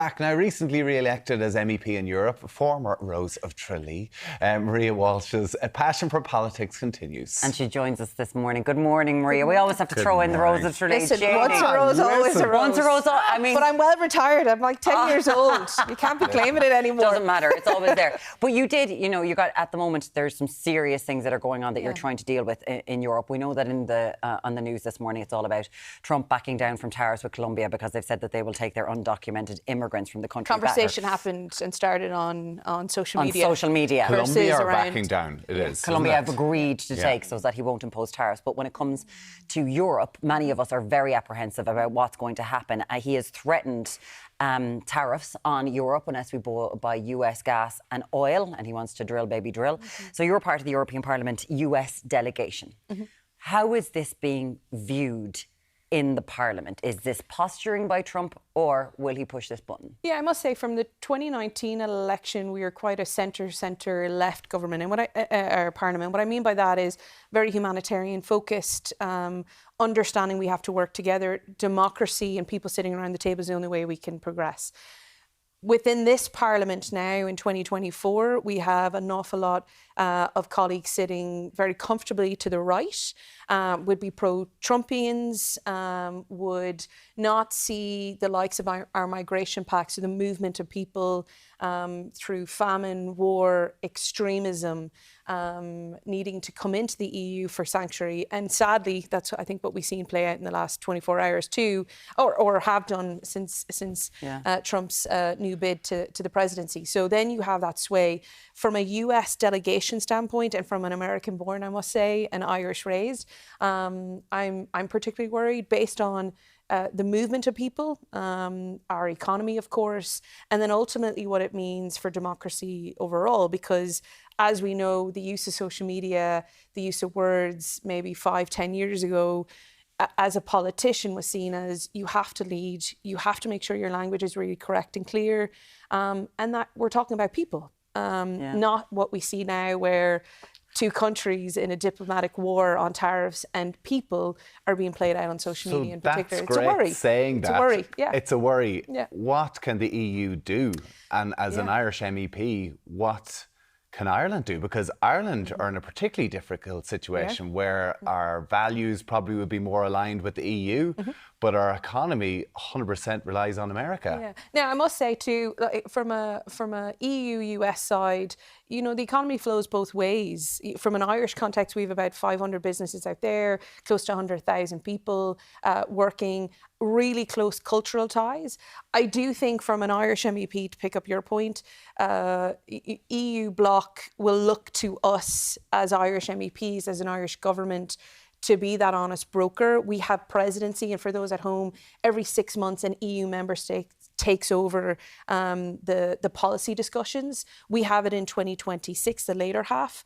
Back now, recently re-elected as MEP in Europe, former Rose of Tralee, Maria Walsh's passion for politics continues. And she joins us this morning. Good morning, Maria. We always have to throw in the Rose of Tralee. Listen, once a rose, always a rose. Once a rose, I mean... But I'm well retired. I'm like 10 years old. You can't be claiming it anymore. Doesn't matter. It's always there. But you did, you got, at the moment, there's some serious things that are going on that you're trying to deal with in Europe. We know that on the news this morning, it's all about Trump backing down from tariffs with Colombia because they've said that they will take their undocumented immigrants from the country. Conversation happened and started on social media. On social media. Colombia are backing down, it is. Colombia have agreed to take so that he won't impose tariffs. But when it comes to Europe, many of us are very apprehensive about what's going to happen. He has threatened tariffs on Europe unless we buy US gas and oil, and he wants to drill, baby, drill. So you're part of the European Parliament US delegation. How is this being viewed in the Parliament? Is this posturing by Trump, or will he push this button? Yeah, I must say, from the 2019 election, we were quite a centre-left government, and our Parliament. What I mean by that is very humanitarian-focused, understanding we have to work together. Democracy and people sitting around the table is the only way we can progress. Within this Parliament now in 2024, we have an awful lot of colleagues sitting very comfortably to the right, would be pro-Trumpians, would not see the likes of our migration pacts, so the movement of people through famine, war, extremism, needing to come into the EU for sanctuary. And sadly, that's, I think, what we've seen play out in the last 24 hours too, or have done since Trump's new bid to the presidency. So then you have that sway from a US delegation standpoint, and from an American born, I must say, and Irish raised. I'm particularly worried based on the movement of people, our economy, of course, and then ultimately what it means for democracy overall. Because as we know, the use of social media, the use of words maybe 5-10 years ago, as a politician was seen as you have to lead, you have to make sure your language is really correct and clear, and that we're talking about people, not what we see now where two countries in a diplomatic war on tariffs and people are being played out on social media in particular. It's a worry. It's a worry. Yeah. It's a worry. Yeah. What can the EU do? And as an Irish MEP, what can Ireland do? Because Ireland are in a particularly difficult situation where our values probably would be more aligned with the EU, but our economy 100% relies on America. Yeah. Now, I must say too, from a EU-US side, the economy flows both ways. From an Irish context, we have about 500 businesses out there, close to 100,000 people working, really close cultural ties. I do think from an Irish MEP, to pick up your point, EU bloc will look to us as Irish MEPs, as an Irish government, to be that honest broker. We have presidency, and for those at home, every 6 months an EU member state takes over the policy discussions. We have it in 2026, the later half.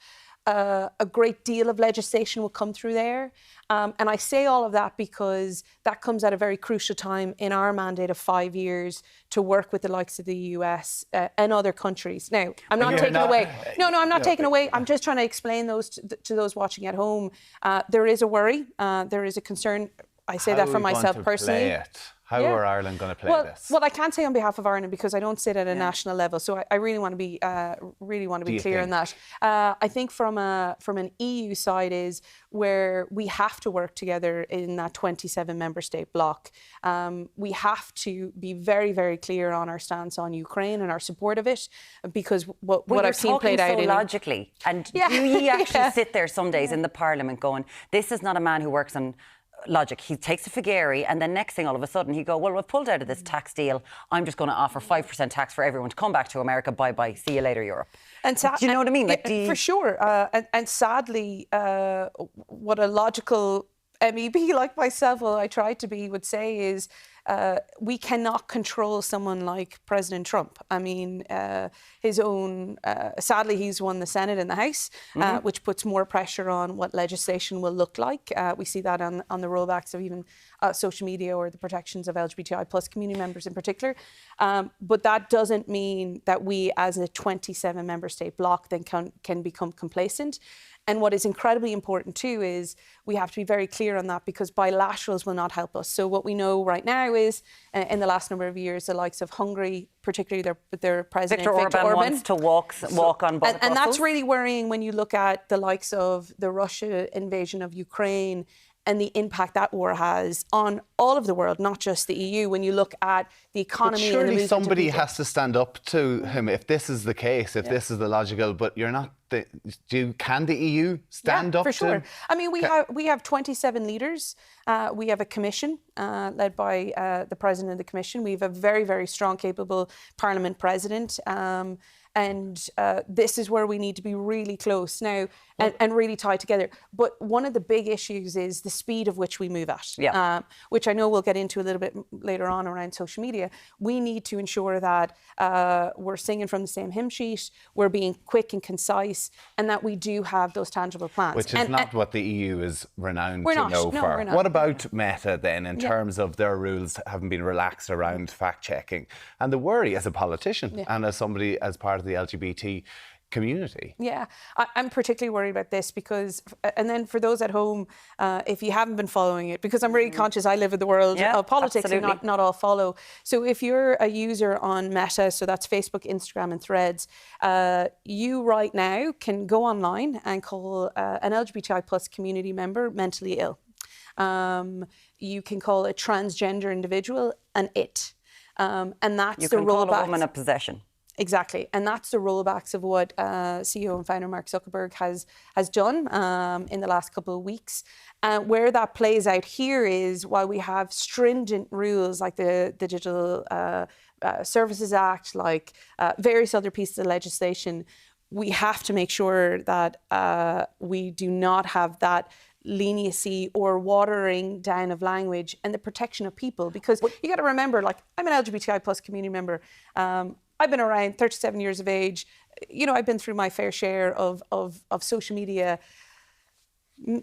A great deal of legislation will come through there. And I say all of that because that comes at a very crucial time in our mandate of 5 years to work with the likes of the US and other countries. Now, I'm not taking away. No, I'm not taking away. I'm just trying to explain those to those watching at home. There is a worry. There is a concern. I say that for myself personally. How are Ireland going to play this? Well, I can't say on behalf of Ireland because I don't sit at a national level. So I really want to be clear on that. I think from an EU side is where we have to work together in that 27 member state bloc. We have to be very, very clear on our stance on Ukraine and our support of it, because what I've seen played out logically. And you actually sit there some days in the Parliament going, this is not a man who works on logic. He takes a figari, and then next thing, all of a sudden, he go, well, we've pulled out of this tax deal. I'm just going to offer 5% tax for everyone to come back to America. Bye-bye. See you later, Europe. And do you know what I mean? For sure. And sadly, what a logical MEP like myself, well, I try to be, would say is we cannot control someone like President Trump. I mean, his own, sadly, he's won the Senate and the House, which puts more pressure on what legislation will look like. We see that on the rollbacks of even social media or the protections of LGBTI plus community members in particular. But that doesn't mean that we as a 27 member state bloc then can become complacent. And what is incredibly important too is we have to be very clear on that, because bilaterals will not help us. So what we know right now is in the last number of years, the likes of Hungary, particularly their president, Viktor Orban wants to walk on both. And that's really worrying when you look at the likes of the Russia invasion of Ukraine and the impact that war has on all of the world, not just the EU. When you look at the economy, but surely and the somebody has to stand up to him if this is the case, if this is the logical. But you're not. Can the EU stand up? For sure. I mean, we have 27 leaders. We have a commission led by the president of the commission. We have a very, very strong, capable Parliament president. And this is where we need to be really close now and really tied together. But one of the big issues is the speed of which we move at, which I know we'll get into a little bit later on around social media. We need to ensure that we're singing from the same hymn sheet, we're being quick and concise, and that we do have those tangible plans. Which is not what the EU is renowned to know for. We're not. What about Meta then, in terms of their rules having been relaxed around fact-checking? And the worry as a politician and as somebody as part of the LGBT community. Yeah, I'm particularly worried about this because, and then for those at home, if you haven't been following it, because I'm really conscious I live in the world of politics and not all follow. So if you're a user on Meta, so that's Facebook, Instagram and Threads, you right now can go online and call an LGBTI plus community member mentally ill. You can call a transgender individual an it. And that's you the can rollback. Call a woman a possession. Exactly. And that's the rollbacks of what CEO and founder Mark Zuckerberg has done in the last couple of weeks. Where that plays out here is while we have stringent rules like the Digital Services Act, like various other pieces of legislation, we have to make sure that we do not have that leniency or watering down of language and the protection of people. Because you got to remember, like, I'm an LGBTI plus community member. I've been around 37 years of age. You know, I've been through my fair share of social media,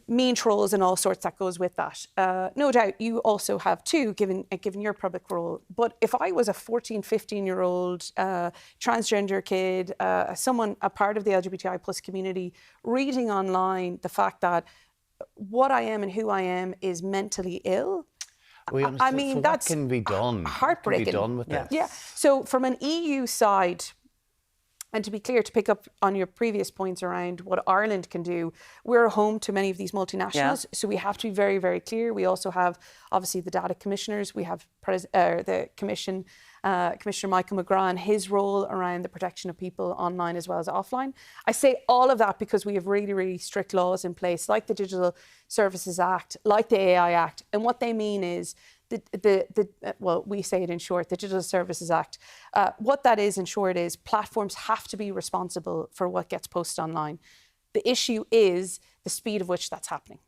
mean trolls and all sorts that goes with that. No doubt you also have too, given your public role. But if I was a 14, 15-year-old transgender kid, a part of the LGBTI plus community, reading online the fact that what I am and who I am is mentally ill, I mean, so that's what can be done? Heartbreaking. What can be done with this? Yeah. So from an EU side, and to be clear, to pick up on your previous points around what Ireland can do, we're home to many of these multinationals. So we have to be very, very clear. We also have, obviously, the data commissioners. We have the Commission, Commissioner Michael McGrath, and his role around the protection of people online as well as offline. I say all of that because we have really, really strict laws in place, like the Digital Services Act, like the AI Act. And what they mean is, well, we say it in short, the Digital Services Act. What that is in short is platforms have to be responsible for what gets posted online. The issue is the speed of which that's happening.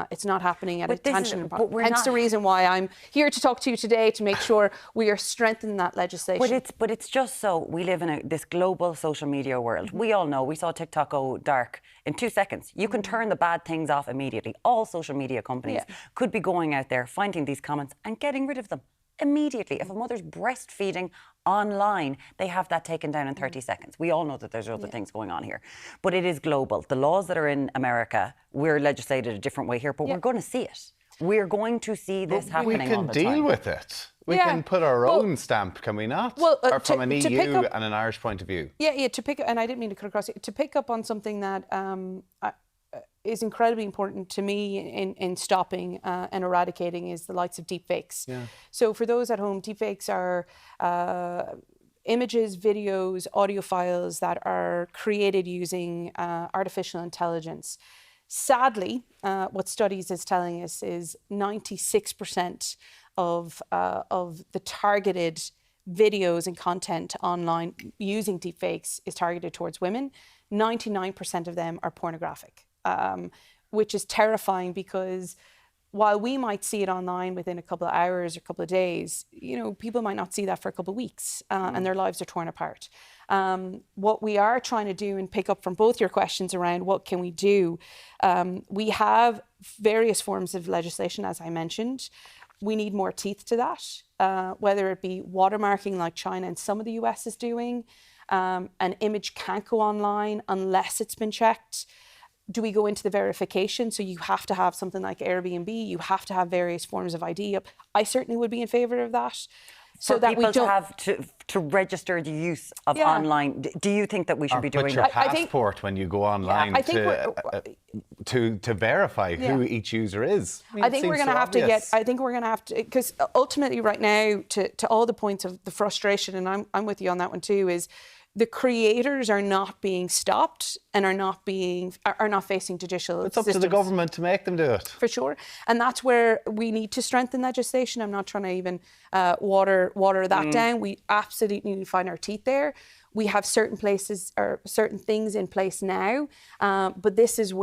It's not happening at a tangent. Hence the reason why I'm here to talk to you today, to make sure we are strengthening that legislation. But it's just so we live in this global social media world. We all know, we saw TikTok go dark in 2 seconds. You can turn the bad things off immediately. All social media companies could be going out there, finding these comments and getting rid of them immediately. If a mother's breastfeeding online, they have that taken down in 30 seconds. We all know that there's other things going on here. But it is global. The laws that are in America, we're legislated a different way here, but we're going to see it. We're going to see this happening all the time. We can deal with it. We can put our own stamp, can we not? Well, or from an EU and an Irish point of view. Yeah, to pick up, and I didn't mean to cut across it, to pick up on something that is incredibly important to me in stopping and eradicating is the likes of deepfakes. So for those at home, deepfakes are images, videos, audio files that are created using artificial intelligence. Sadly, what studies is telling us is 96% of the targeted videos and content online using deepfakes is targeted towards women. 99% of them are pornographic. Which is terrifying because while we might see it online within a couple of hours or a couple of days, you know, people might not see that for a couple of weeks and their lives are torn apart. What we are trying to do, and pick up from both your questions around what can we do, we have various forms of legislation, as I mentioned. We need more teeth to that, whether it be watermarking like China and some of the US is doing. An image can't go online unless it's been checked. do we go into the verification? So you have to have something like Airbnb, you have to have various forms of ID up. I certainly would be in favour of that. So for that people we don't to have to register the use of online. Do you think that we should be doing put your that? passport when you go online to verify who each user is. I think we're going to have to get. I think we're going to have to, because ultimately, right now, to all the points of the frustration, and I'm with you on that one too, is the creators are not being stopped and are not facing judicial It's up to the government to make them do it. For sure. And that's where we need to strengthen legislation. I'm not trying to even water that down. We absolutely need to find our teeth there. We have certain places or certain things in place now, but this is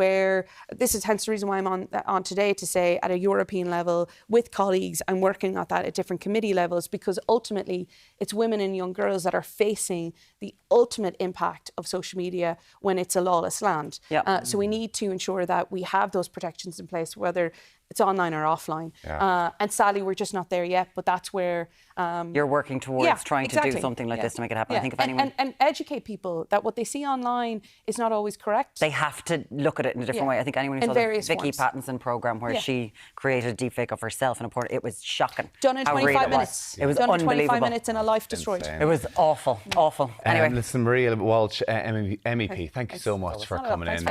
hence the reason why I'm on today, to say at a European level with colleagues, I'm working at that at different committee levels, because ultimately it's women and young girls that are facing the ultimate impact of social media when it's a lawless land. Yep. So we need to ensure that we have those protections in place, whether it's online or offline. And sadly, we're just not there yet, but that's where... You're working towards trying to do something like this to make it happen. I think if anyone... And educate people that what they see online is not always correct. They have to look at it in a different way. I think anyone who saw the Vicky forms. Pattinson programme where she created a deepfake of herself and it was shocking. Done in 25 minutes. It was done unbelievable. in 25 minutes and a life destroyed. It was awful. Anyway. Listen, Maria Walsh, MEP, thank you so much for coming in.